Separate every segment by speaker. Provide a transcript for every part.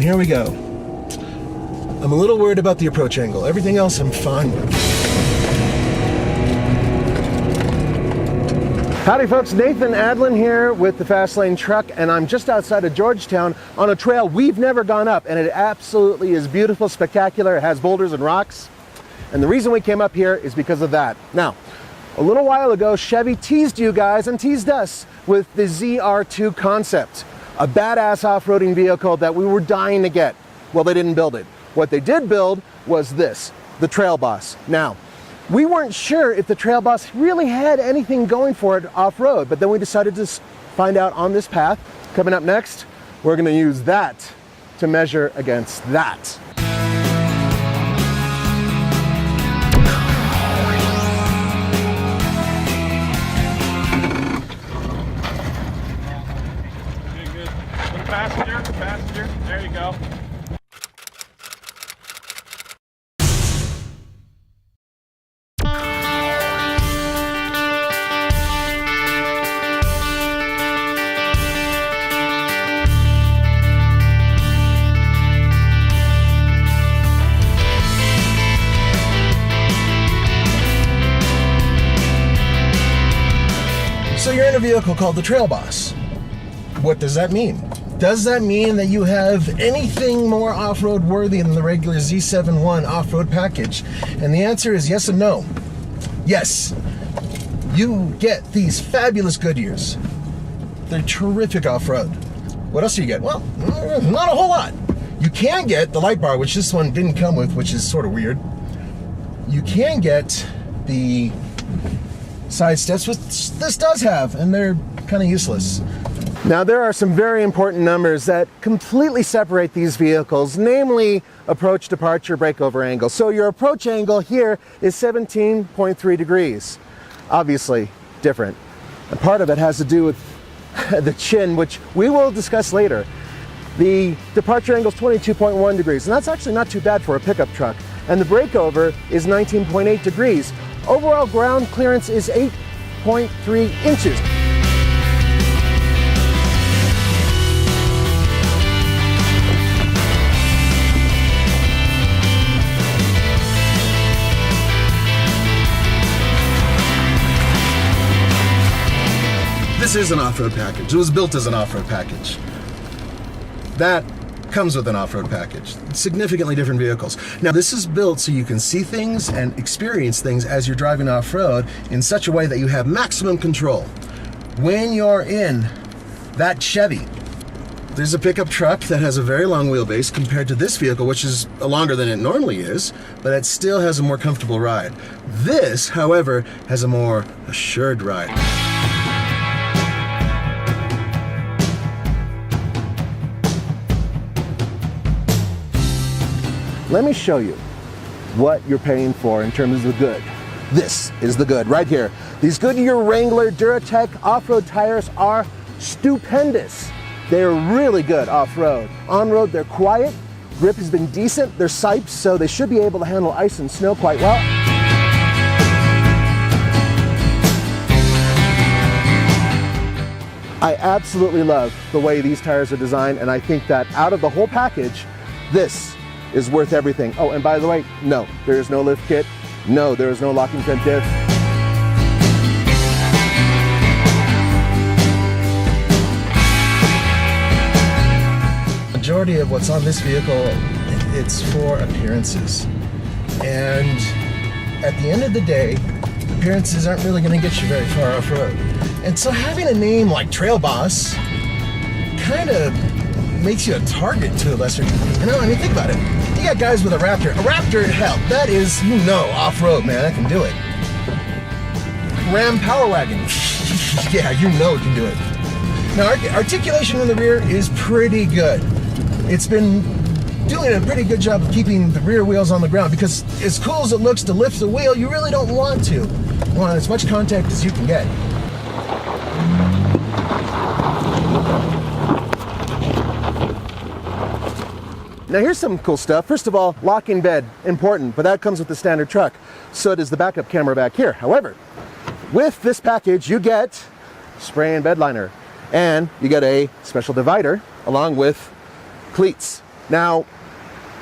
Speaker 1: And here we go. I'm a little worried about the approach angle. Everything else I'm fine with. Howdy folks, Nathan Adlin here with the Fast Lane Truck, and I'm just outside of Georgetown on a trail we've never gone up, and it absolutely is beautiful, spectacular. It has boulders and rocks, and the reason we came up here is because of that. Now, a little while ago, Chevy teased you guys and teased us with the ZR2 concept, a badass off-roading vehicle that we were dying to get. Well, they didn't build it. What they did build was this, the Trail Boss. Now, we weren't sure if the Trail Boss really had anything going for it off-road, but then we decided to find out on this path. Coming up next, we're gonna use that to measure against that.
Speaker 2: Passenger, there you go.
Speaker 1: So you're in a vehicle called the Trail Boss. What does that mean? Does that mean that you have anything more off-road worthy than the regular Z71 off-road package? And the answer is yes and no. Yes, you get these fabulous Goodyears. They're terrific off-road. What else do you get? Well, not a whole lot. You can get the light bar, which this one didn't come with, which is sort of weird. You can get the side steps, which this does have, and they're kind of useless. Now, there are some very important numbers that completely separate these vehicles, namely approach, departure, breakover angle. So your approach angle here is 17.3 degrees. Obviously different. And part of it has to do with the chin, which we will discuss later. The departure angle is 22.1 degrees, and that's actually not too bad for a pickup truck. And the breakover is 19.8 degrees. Overall ground clearance is 8.3 inches. This is an off-road package. It was built as an off-road package. That comes with an off-road package. Significantly different vehicles. Now, this is built so you can see things and experience things as you're driving off-road in such a way that you have maximum control. When you're in that Chevy, there's a pickup truck that has a very long wheelbase compared to this vehicle, which is longer than it normally is, but it still has a more comfortable ride. This, however, has a more assured ride. Let me show you what you're paying for in terms of the good. This is the good right here. These Goodyear Wrangler Duratec off-road tires are stupendous. They're really good off-road. On-road, they're quiet. Grip has been decent. They're sipes, so they should be able to handle ice and snow quite well. I absolutely love the way these tires are designed, and I think that out of the whole package, this is worth everything. Oh, and by the way, no, there is no lift kit. No, there is no locking front diff. Majority of what's on this vehicle, it's for appearances. And at the end of the day, appearances aren't really gonna get you very far off-road. And so having a name like Trail Boss kind of makes you a target to a lesser degree. You know, I mean, think about it. You got guys with a Raptor. A Raptor, hell, that is, you know, off-road, man. I can do it. Ram Power Wagon. Yeah, you know it can do it. Now, articulation in the rear is pretty good. It's been doing a pretty good job of keeping the rear wheels on the ground, because as cool as it looks to lift the wheel, you really don't want to. You want as much contact as you can get. Now here's some cool stuff. First of all, locking bed, important, but that comes with the standard truck. So does the backup camera back here. However, with this package, you get spray and bed liner, and you get a special divider along with cleats. Now,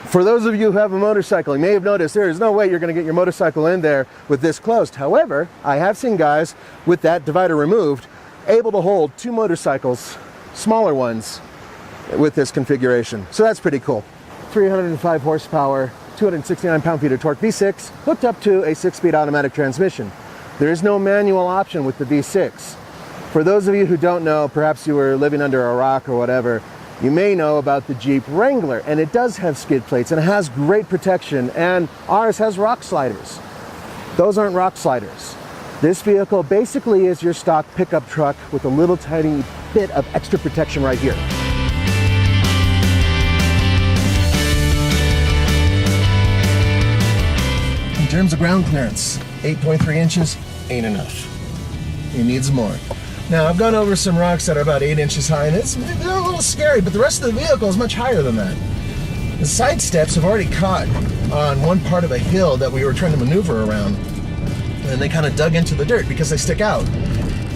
Speaker 1: for those of you who have a motorcycle, you may have noticed there is no way you're going to get your motorcycle in there with this closed. However, I have seen guys with that divider removed able to hold 2 motorcycles, smaller ones, with this configuration. So that's pretty cool. 305 horsepower, 269 pound-feet of torque V6, hooked up to a 6-speed automatic transmission. There is no manual option with the V6. For those of you who don't know, perhaps you were living under a rock or whatever, you may know about the Jeep Wrangler, and it does have skid plates and it has great protection, and ours has rock sliders. Those aren't rock sliders. This vehicle basically is your stock pickup truck with a little tiny bit of extra protection right here. In terms of ground clearance, 8.3 inches ain't enough. It needs more. Now, I've gone over some rocks that are about 8 inches high, and they're a little scary, but the rest of the vehicle is much higher than that. The side steps have already caught on one part of a hill that we were trying to maneuver around, and they kind of dug into the dirt because they stick out.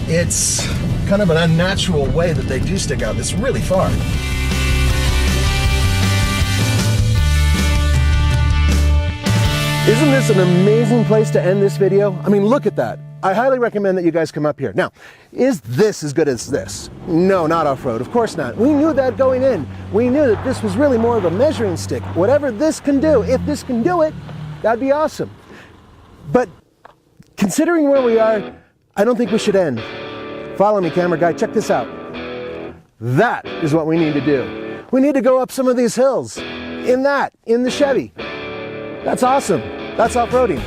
Speaker 1: It's kind of an unnatural way that they do stick out. It's really far. Isn't this an amazing place to end this video? I mean, look at that. I highly recommend that you guys come up here. Now, is this as good as this? No, not off-road, of course not. We knew that going in. We knew that this was really more of a measuring stick. Whatever this can do, if this can do it, that'd be awesome. But considering where we are, I don't think we should end. Follow me, camera guy, check this out. That is what we need to do. We need to go up some of these hills. In the Chevy. That's awesome. That's off-roading.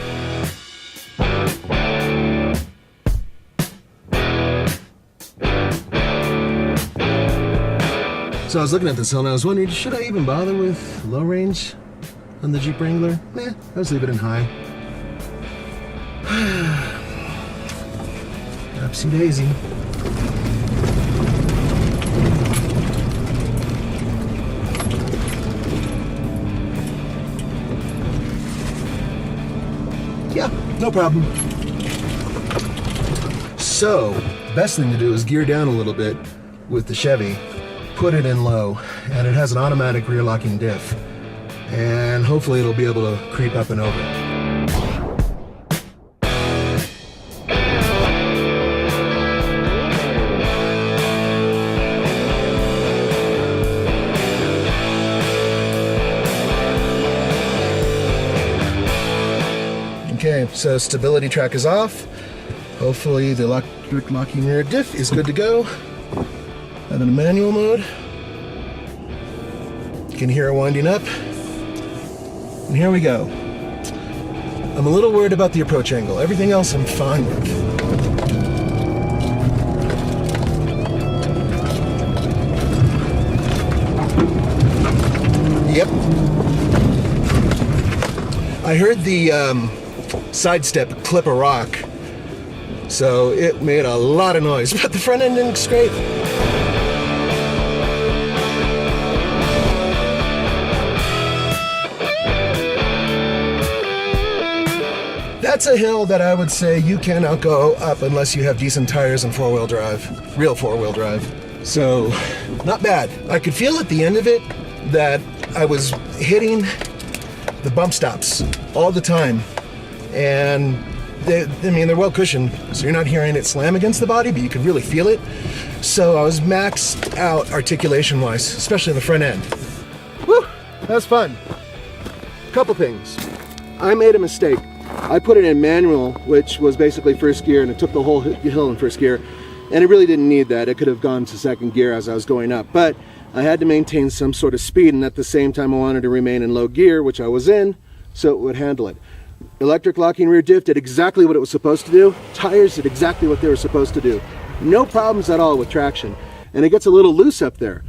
Speaker 1: So I was looking at this hill and I was wondering, should I even bother with low range on the Jeep Wrangler? Nah, let's leave it in high. Upsy daisy. Yeah, no problem. So, best thing to do is gear down a little bit with the Chevy, put it in low, and it has an automatic rear locking diff. And hopefully it'll be able to creep up and over. Okay, so stability track is off. Hopefully the locking rear diff is good to go. And in manual mode, you can hear it winding up. And here we go. I'm a little worried about the approach angle. Everything else I'm fine with. Yep. I heard the side step clip a rock, so it made a lot of noise, but the front end didn't scrape. That's a hill that I would say you cannot go up unless you have decent tires and four-wheel drive, real four-wheel drive. So, not bad. I could feel at the end of it that I was hitting the bump stops all the time. And they're well cushioned, so you're not hearing it slam against the body, but you could really feel it. So I was maxed out articulation-wise, especially in the front end. Woo, that's fun. Couple things. I made a mistake. I put it in manual, which was basically first gear, and it took the whole hill in first gear, and it really didn't need that. It could have gone to second gear as I was going up, but I had to maintain some sort of speed, and at the same time I wanted to remain in low gear, which I was in, so it would handle it. Electric locking rear diff did exactly what it was supposed to do. Tires did exactly what they were supposed to do. No problems at all with traction. And it gets a little loose up there.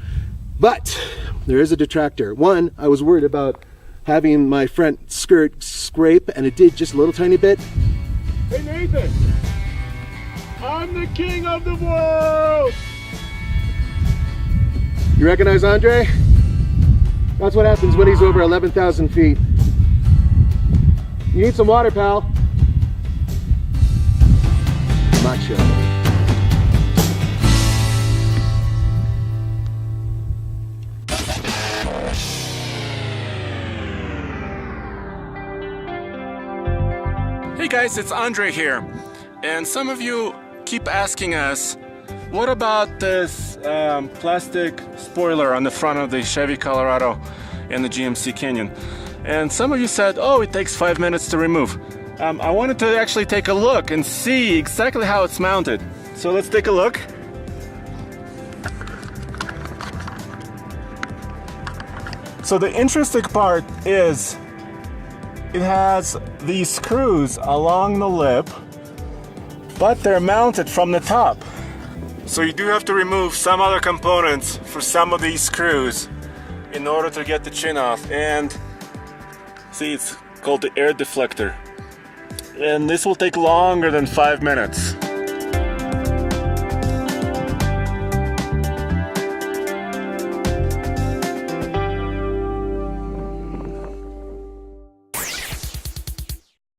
Speaker 1: But there is a detractor. One, I was worried about having my front skirt scrape, and it did just a little tiny bit.
Speaker 2: Hey Nathan, I'm the king of the world!
Speaker 1: You recognize Andre? That's what happens when he's over 11,000 feet. You need some water, pal. Macho.
Speaker 3: Hey guys, it's Andre here. And some of you keep asking us, what about this plastic spoiler on the front of the Chevy Colorado and the GMC Canyon? And some of you said, oh, it takes 5 minutes to remove. I wanted to actually take a look and see exactly how it's mounted. So let's take a look. So the interesting part is it has these screws along the lip, but they're mounted from the top. So you do have to remove some other components for some of these screws in order to get the chin off. And see, it's called the air deflector. And this will take longer than 5 minutes.